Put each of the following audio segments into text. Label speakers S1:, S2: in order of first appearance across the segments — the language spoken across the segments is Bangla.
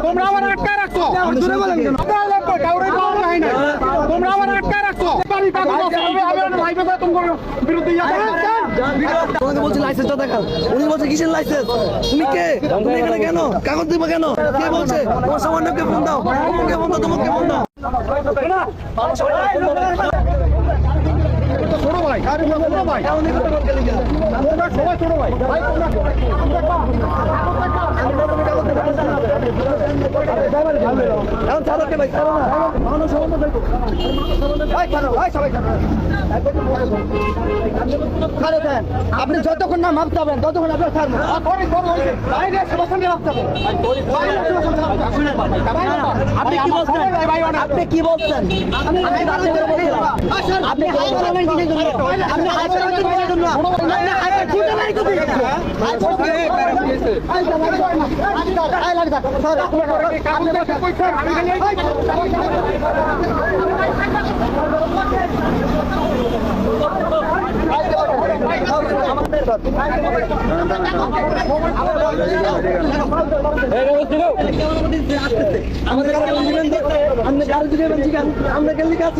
S1: তোমরা আমার আটকায় রাখছো, তোমরা আমার আটকায় রাখছো।
S2: বলছে লাইসেন্সটা দেখান, উনি বলছে কিসের লাইসেন্স, তুমি কে, তুমি এখানে কেন, কাগজ দিবা কেন, কে বলছে, তোমার সামান্যকে ফোন দাও, অমুকে ফোন দাও, তোমাকে ফোন দাও।
S1: ছোট ভাই, ছোট ভাই, সবাই ছোট ভাই,
S2: আপনি যতক্ষণ না মাপতে হবেন ততক্ষণ আপনার ছাড়বো। আপনি কি বলছেন?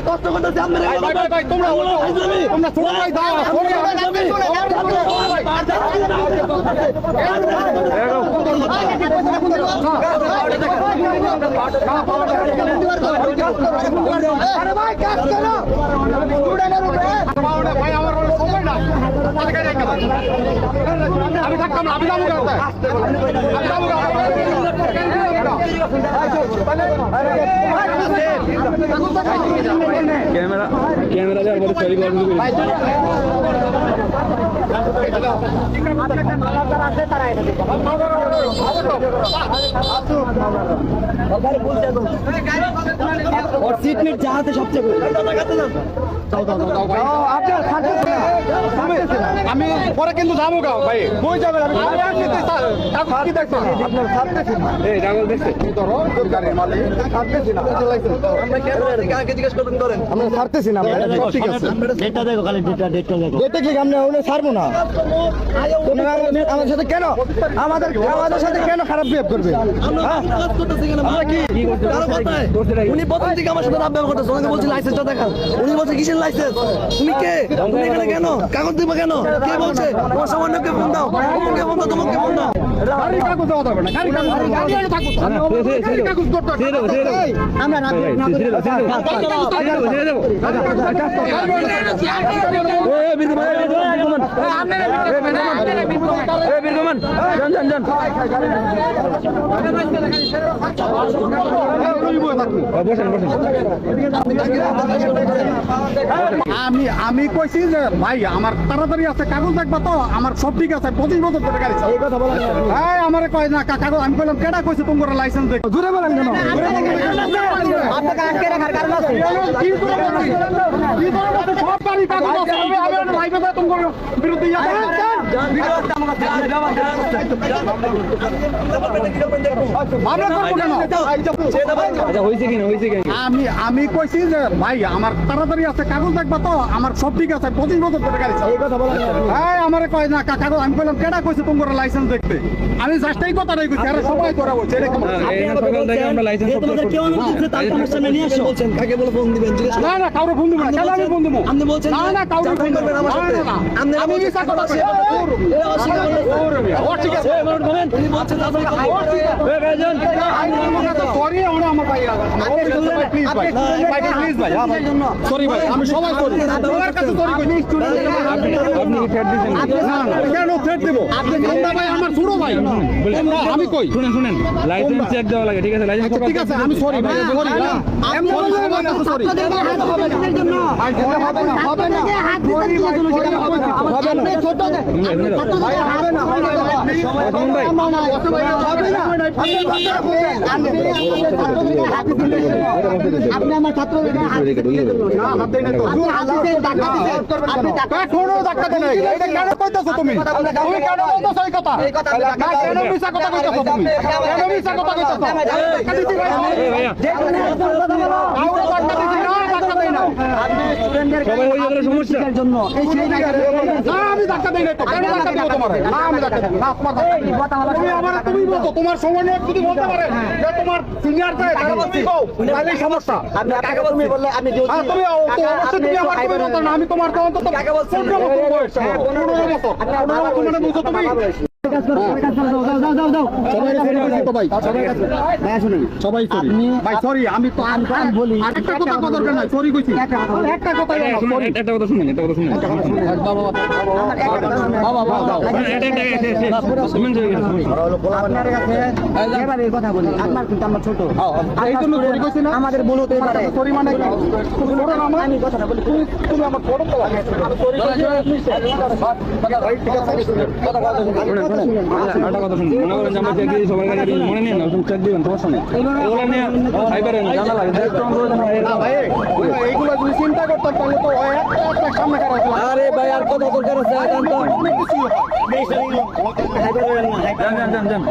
S2: কষ্ট করতেছি
S1: আমি থাকতাম না, আমি যাবো ক্যামেরা ক্যামেরা যাওয়ার পরে সরি
S2: और सीट में जहाँ से সবচেয়ে
S1: আমি পরে কিন্তু যাবো গা ভাই, বই যাবেন ছাড়তেছি না, ছাড়বো না। আমার সাথে কেন আমাদের সাথে কেন খারাপ বিহেভ করবে?
S2: উনি প্রথম থেকে আমার সাথে রাব ব্যবহার করতেছে, ওনাকে বলছি লাইসেন্সটা দেখান, উনি বলছে কিসের লাইসেন্স, তুমি কে, তুমি এখানে কেন, কাগজ দিবা কেন, কে বলছে, তোমার সামান্যকে ফোন দাও, অমুকে ফোন দাও, তোমাকে ফোন দাও।
S1: আমি কইছি যে ভাই আমার তাড়াতাড়ি আছে, কাগজ দেখবা তো, আমার সব ঠিক আছে, 25 বছর ধরে গাড়ি চালাই। আমার কয় না কাগজ, আমি বললাম কেডা কইছে তোমার লাইসেন্স দেখো, জুড়ে বলেন কেন? আপনাকে আটকে রাখার কারণ আছে, সব গাড়ি কাগজ আছে, আমি লাইভে যাই তোমার বিরুদ্ধে আমি কইছি যে ভাই আমার তাড়াতাড়ি আছে, কাগজ দেখবা তো, আমার সব ঠিক আছে, 25 বছর ধরে গাড়ি চালাই। আমার কয় না কাগজ, আমি বললাম কেডা কইছে তোমার লাইসেন্স দেখতে, আমি জাস্ট এই কথাটাই কইছি, আরে সবাই করা বলছে। না না কাউরে ফোন দিব না, কেন আমি ফোন দিব? না না কাউরে ফোন করবেন আমার সাথে, আমি মিছা কথা কই। ও ঠিক আছে, উনি বলছেন আপনি সরি, ওনা আমার ভাই প্লিজ ভাই, প্লিজ ভাই, সরি ভাই, আমি সবাই সরি, তোমার কাছে সরি কই। আপনি কি থ্রেট দিবেন? না না কেন থ্রেট দেব? আপনি কান্দা ভাই আমার ছোট ভাই, আমি কই শুনেন লাইসেন্স চেক দেওয়া লাগে, ঠিক আছে? লাইসেন্স ঠিক আছে, আমি সরি ভাই, সরি আমি সরি, হবে না হবে না হাত দিতে হবে না ছোট ভাই, হবে না হবে না
S3: আপনি আমার ছাত্র
S1: না, হাত দেয় না তো। কোনো ধাক্কা দেয় নাই। এটা কেন কইতাছো তুমি? তুমি কেন বলতেছো এই কথা? না, কেন মিছা কথা কইতাছো তুমি? কেন মিছা কথা কইতাছো? ধাক্কা দিছি ভাই। কাউকে ধাক্কা দিছি না, ধাক্কা দেই না।
S3: জন্য এই সেই
S1: না, আমি ধাক্কা দেই নাই তো। কেন ধাক্কা দিব তোমারে? না, আমি ধাক্কা দেব না। তোমার ধাক্কা দেব না। তুমি আমারে তুমি বলছো, তোমার সমন্বয়ক যদি বলতে পারে যে তোমার সিনিয়র কে তুমি কও, তাহলেই সমস্যা।
S3: আপনি কাকে তুমি বললে আপনি
S1: হ্যাঁ, তুমি অবশ্যই তুমি আমার তুমি বলতো না, আমি তোমার তো অন্তত 15 বছর বয়স। 15 বছর। 15 বছর মানে বুঝো তুমি? সবাই সরি ভাই, সরি। আমি তো বলি একটা কথা কথা দরকার নাই, সরি কইছি একটা কথাই
S4: একটা কথা শুনেন, একটা কথা শুনেন।
S3: আপনার কাছে এবার এই কথা বলি, আপনার কিন্তু আমরা ছোট,
S1: এই জন্য সরি কইছি না।
S3: আমাদের ভুল হতে পারে।
S1: সরি মানে কি? তুমি বড় না,
S3: আমি কথাটা বলি,
S1: তুমি আমার বড় তো লাগে। আমি সরি কইছি। ভাই ঠিক আছে, কথা কথা
S4: একটা কথা শুনুন, মনে করেন যে আমরা চেক দিয়ে সবার কাছে মনে নিয়ে না, চেক দিবেন সমস্যা নেই। ওগুলো নিয়ে ফাইবারে না জানা লাগে,
S1: না ভাই, এইগুলো যদি চিন্তা করতাম তাহলে তো একটা সামনে খারাপ হতো।
S2: আরে ভাই আর কত দরকার আছে জান তো
S1: অনেক কিছু হয়।
S4: যান।